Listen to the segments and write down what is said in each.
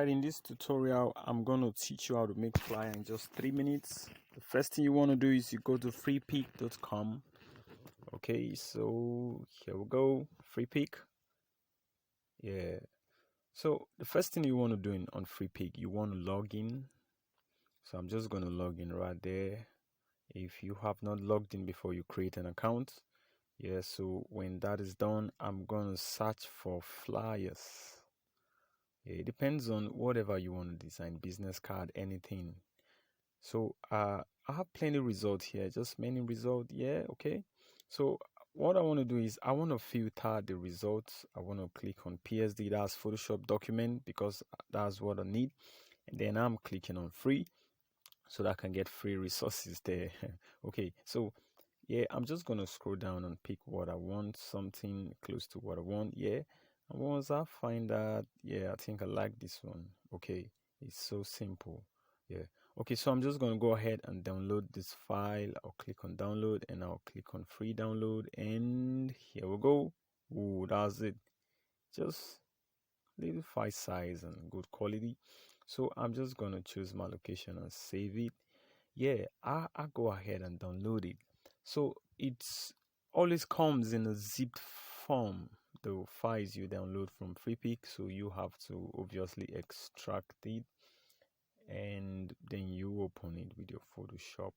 Alright, in this tutorial I'm going to teach you how to make flyer in just 3 minutes. The first thing you want to do is you go to freepik.com. Okay, so here we go. Freepik. Yeah, so the first thing you want to do on Freepik, you want to log in. So I'm just going to log in right there. If you have not logged in before, you create an account. Yeah, so when that is done, I'm going to search for flyers. Yeah, it depends on whatever you want to design, business card, anything. So I have plenty results here, just many results. Yeah, okay. So what I want to do is I want to filter the results. I want to click on PSD, that's Photoshop document, because that's what I need. And then I'm clicking on free so that I can get free resources there. Okay, so yeah, I'm just gonna scroll down and pick what I want, something close to what I want. Yeah, and once I find that, yeah, I think I like this one. Okay, it's so simple. Yeah, okay, so I'm just gonna go ahead and download this file. I'll click on download and I'll click on free download, and here we go. Ooh, that's it. Just little file size and good quality. So I'm just gonna choose my location and save it. Yeah, I go ahead and download it. So it's always comes in a zipped form, the files you download from Freepik. So you have to obviously extract it and then you open it with your Photoshop.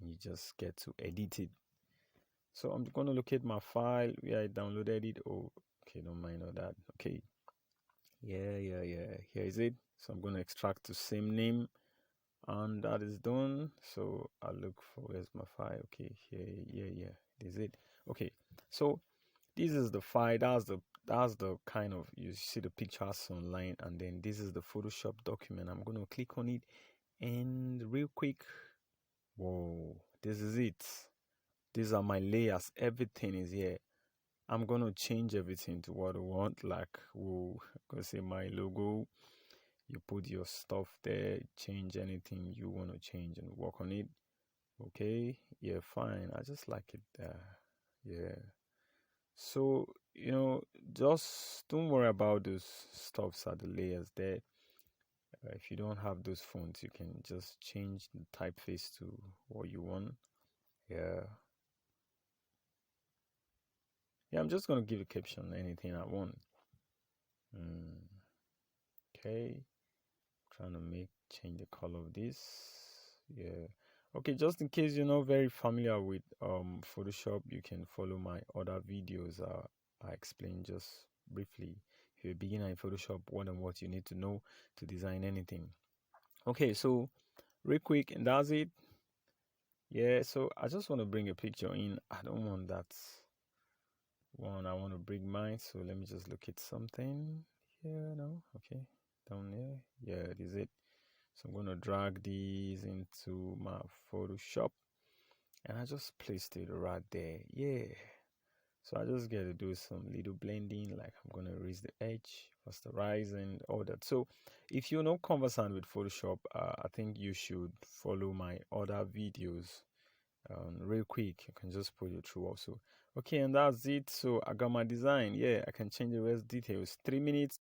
You just get to edit it. So I'm gonna locate my file where I downloaded it. Oh, okay, don't mind all that. Okay, yeah, here is it. So I'm gonna extract the same name, and that is done. So I'll look for, where's my file? Okay, here, yeah, this is it. Okay, so this is the file. That's the kind of, you see the pictures online, and then this is the Photoshop document. I'm gonna click on it, and real quick, whoa, this is it. These are my layers, everything is here. I'm gonna change everything to what I want, like, whoa, gonna say my logo. You put your stuff there, change anything you want to change and work on it. Okay, yeah, fine, I just like it there. Yeah, so just don't worry about those stuffs at the layers there. If you don't have those fonts, you can just change the typeface to what you want. Yeah, I'm just gonna give a caption anything I want. Okay, trying to change the color of this. Yeah, okay, just in case you're not very familiar with Photoshop, you can follow my other videos. I explain just briefly, if you're a beginner in Photoshop, what you need to know to design anything. Okay, so real quick, and that's it. Yeah, so I just want to bring a picture in. I don't want that one, I want to bring mine, so let me just look at something here. No, okay, down there. Yeah, this is it. So I'm going to drag these into my Photoshop, and I just placed it right there. Yeah, so I just get to do some little blending, like I'm going to raise the edge, rasterize, and all that. So if you're not conversant with Photoshop, I think you should follow my other videos. Real quick, you can just put it through also. Okay, and that's it. So I got my design. Yeah, I can change the rest details. 3 minutes.